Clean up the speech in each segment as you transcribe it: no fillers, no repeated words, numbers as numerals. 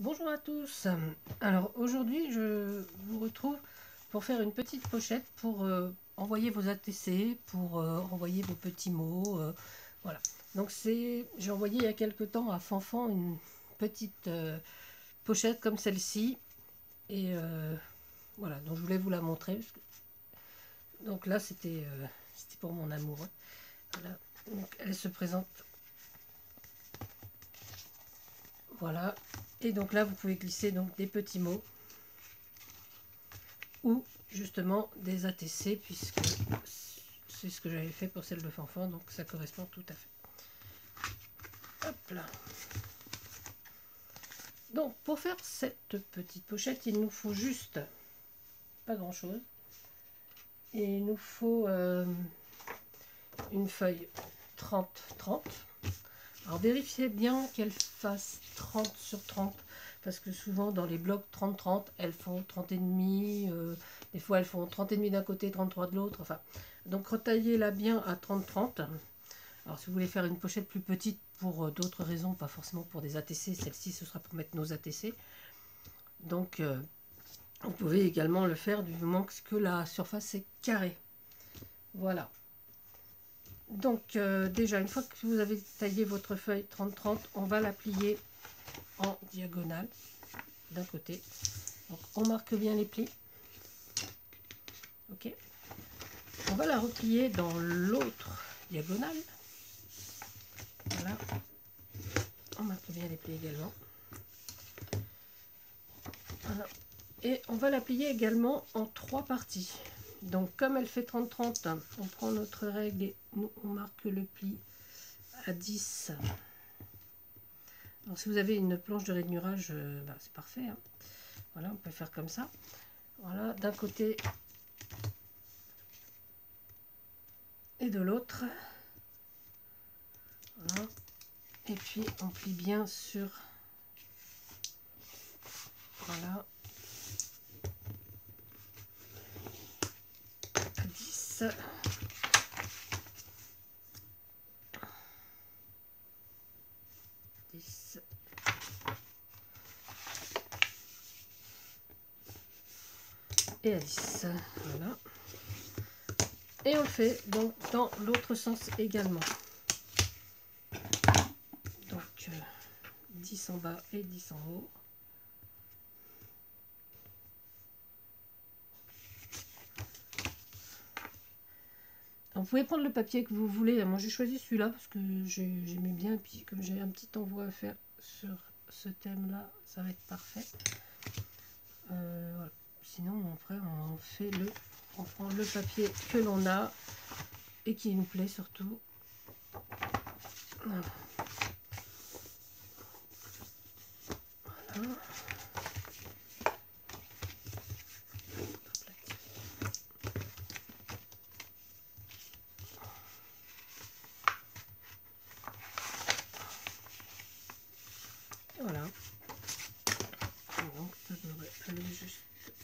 Bonjour à tous. Alors aujourd'hui je vous retrouve pour faire une petite pochette pour envoyer vos ATC, pour envoyer vos petits mots. Voilà. Donc j'ai envoyé il y a quelque temps à Fanfan une petite pochette comme celle-ci. Et voilà, donc je voulais vous la montrer. Donc là c'était pour mon amoureux. Voilà. Donc elle se présente. Voilà. Et donc là vous pouvez glisser donc des petits mots. Ou justement des ATC, puisque c'est ce que j'avais fait pour celle de Fanfan, donc ça correspond tout à fait. Hop là. Donc pour faire cette petite pochette, il nous faut juste pas grand chose, et il nous faut une feuille 30-30. Alors vérifiez bien qu'elle fasse 30 sur 30, parce que souvent dans les blocs 30-30, elles font 30 et demi, des fois elles font 30 et demi d'un côté, 33 de l'autre, enfin. Donc retaillez-la bien à 30-30. Alors si vous voulez faire une pochette plus petite pour d'autres raisons, pas forcément pour des ATC, celle-ci ce sera pour mettre nos ATC. Donc vous pouvez également le faire du moment que la surface est carrée. Voilà. Donc déjà, une fois que vous avez taillé votre feuille 30-30, on va la plier en diagonale d'un côté. Donc on marque bien les plis. Ok. On va la replier dans l'autre diagonale. Voilà. On marque bien les plis également. Voilà. Et on va la plier également en 3 parties. Donc comme elle fait 30-30, on prend notre règle et nous on marque le pli à 10. Alors si vous avez une planche de rainurage, c'est parfait. Hein. Voilà, on peut faire comme ça. Voilà, d'un côté et de l'autre. Voilà. Et puis on plie bien sur... Voilà. À 10. Et à 10. Voilà. Et on le fait donc dans l'autre sens également. Donc 10 en bas et 10 en haut. Donc, vous pouvez prendre le papier que vous voulez. Moi j'ai choisi celui-là parce que j'aimais bien. Et puis comme j'ai un petit envoi à faire sur ce thème-là, ça va être parfait. Voilà. Sinon après on prend le papier que l'on a et qui nous plaît surtout. Voilà. Voilà. Voilà. Donc ça devrait aller juste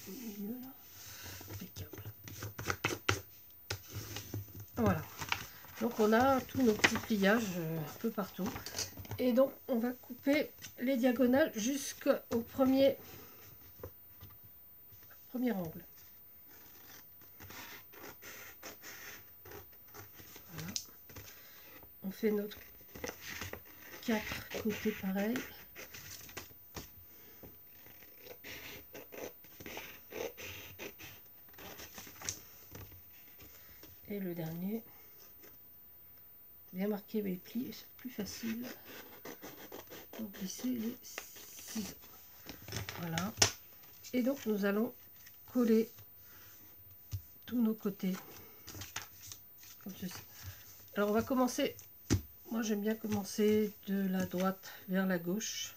au milieu là. Impeccable. Voilà. Donc on a tous nos petits pliages un peu partout. Et donc on va couper les diagonales jusqu'au premier angle. Voilà. On fait notre 4 côtés pareils. Et le dernier, bien marquer les plis, c'est plus facile pour glisser les ciseaux. Voilà. Et donc nous allons coller tous nos côtés comme ceci. Alors on va commencer, moi j'aime bien commencer de la droite vers la gauche.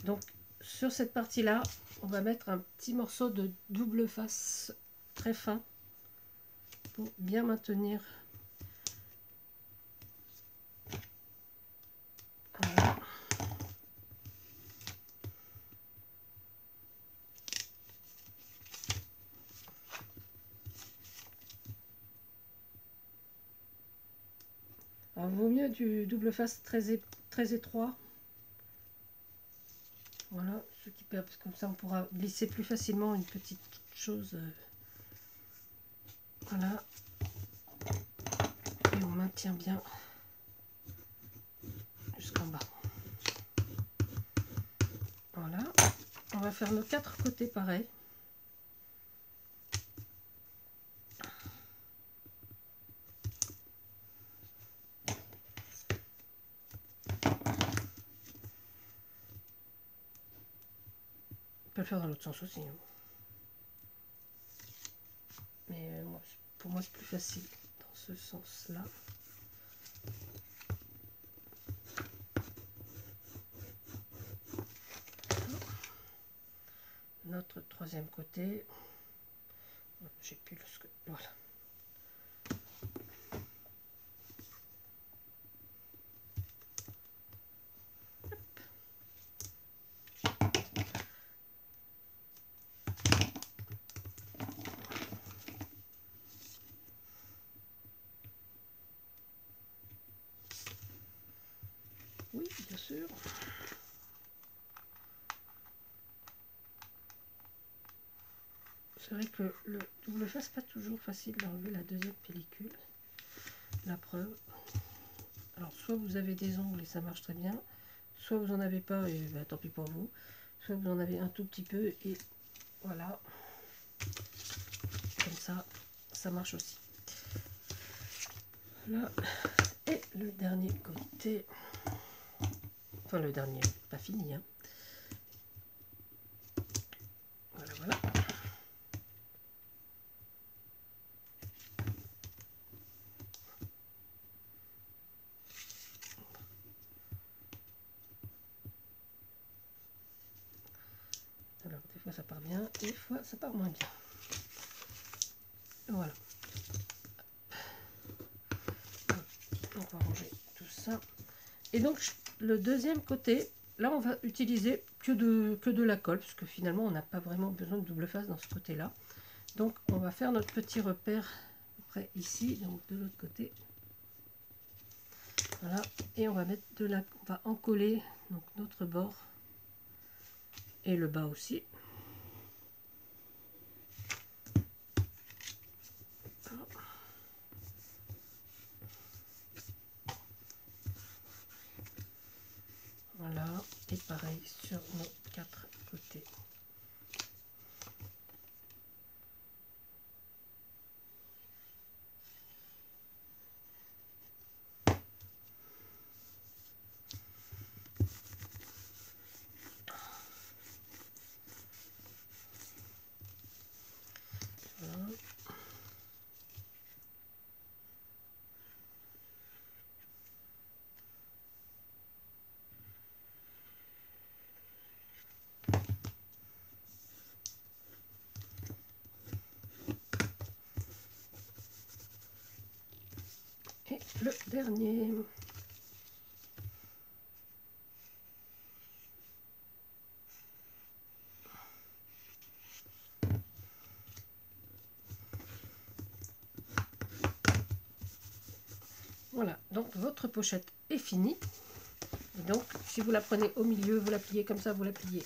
Donc sur cette partie là, on va mettre un petit morceau de double face très fin pour bien maintenir. Voilà. Alors, il vaut mieux du double face très étroit. Voilà, parce que comme ça on pourra glisser plus facilement une petite chose. Voilà. Et on maintient bien jusqu'en bas. Voilà. On va faire nos 4 côtés pareil. On peut le faire dans l'autre sens aussi. Hein. Mais pour moi c'est plus facile dans ce sens-là. Notre troisième côté. J'ai plus le sque. Voilà. Oui, bien sûr. C'est vrai que le double face, pas toujours facile d'enlever la deuxième pellicule. La preuve. Alors, soit vous avez des ongles et ça marche très bien, soit vous n'en avez pas et bah, tant pis pour vous, soit vous en avez un tout petit peu et voilà. Comme ça marche aussi. Là, et le dernier côté. Enfin, le dernier, pas fini. Hein. Voilà, voilà. Alors, des fois ça part bien, des fois ça part moins bien. Voilà. Donc, on va ranger tout ça. Et donc, le deuxième côté, là, on va utiliser que de la colle, parce que finalement, on n'a pas vraiment besoin de double face dans ce côté-là. Donc, on va faire notre petit repère après ici, donc de l'autre côté. Voilà. Et on va mettre on va encoller donc notre bord et le bas aussi. Voilà, et pareil sur nos 4 côtés. Voilà. Et le dernier. Voilà, donc votre pochette est finie. Et donc, si vous la prenez au milieu, vous la pliez comme ça, vous la pliez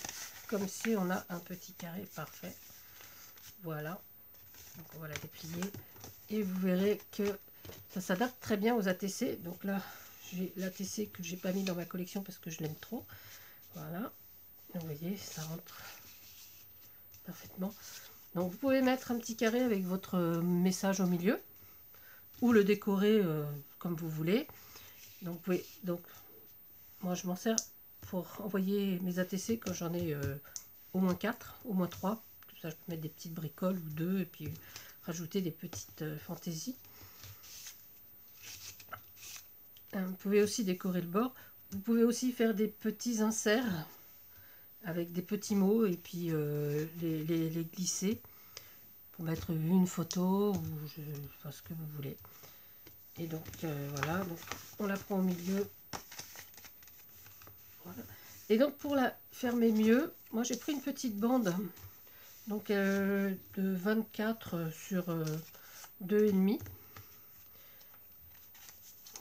comme si on a un petit carré parfait. Voilà, donc on va la déplier. Et vous verrez que ça s'adapte très bien aux ATC. Donc là, j'ai l'ATC que j'ai pas mis dans ma collection parce que je l'aime trop. Voilà, vous voyez, ça rentre parfaitement. Donc vous pouvez mettre un petit carré avec votre message au milieu ou le décorer comme vous voulez. Donc, oui, donc moi je m'en sers pour envoyer mes ATC quand j'en ai au moins 4, au moins 3. Tout ça, je peux mettre des petites bricoles ou 2 et puis rajouter des petites fantaisies. Vous pouvez aussi décorer le bord. Vous pouvez aussi faire des petits inserts avec des petits mots et puis les glisser pour mettre une photo ou enfin, ce que vous voulez. Et donc voilà, donc on la prend au milieu. Voilà. Et donc pour la fermer mieux, moi j'ai pris une petite bande donc de 24 sur 2,5.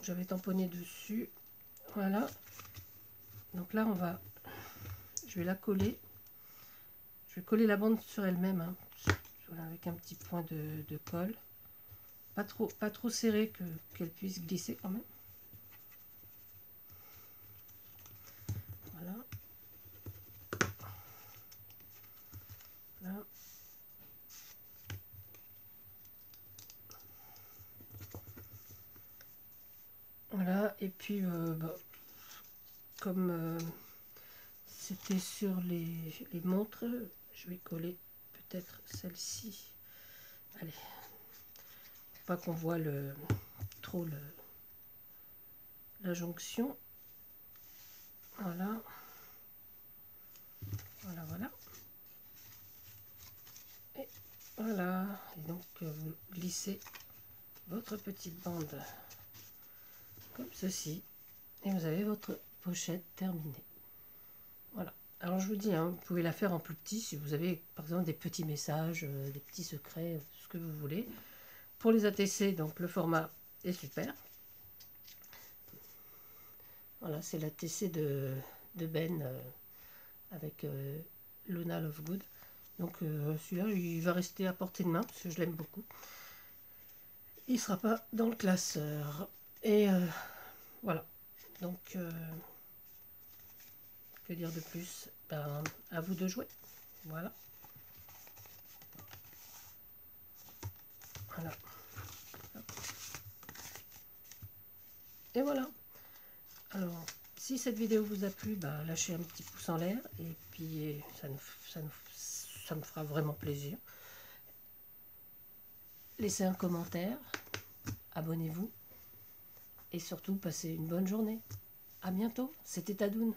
J'avais tamponné dessus. Voilà. Donc là je vais la coller Je vais coller la bande sur elle-même, hein. Voilà, avec un petit point de colle. Pas trop serré qu'elle puisse glisser quand même. Voilà. Là. Voilà, et puis comme c'était sur les montres, je vais coller peut-être celle-ci. Allez, faut pas qu'on voit trop la jonction. Voilà. Voilà, voilà. Et voilà. Et donc, vous glissez votre petite bande comme ceci. Et vous avez votre pochette terminée. Voilà. Alors, je vous dis, hein, vous pouvez la faire en plus petit si vous avez, par exemple, des petits messages, des petits secrets, ce que vous voulez. Pour les ATC, donc, le format est super. Voilà, c'est l'ATC de Ben avec Luna Lovegood. Donc celui-là, il va rester à portée de main parce que je l'aime beaucoup. Il ne sera pas dans le classeur. Et voilà. Donc, que dire de plus? Ben, à vous de jouer. Voilà. Voilà. Et voilà. Alors, si cette vidéo vous a plu, ben, lâchez un petit pouce en l'air. Et puis, ça me fera vraiment plaisir. Laissez un commentaire. Abonnez-vous. Et surtout, passez une bonne journée. À bientôt. C'était Tadoun.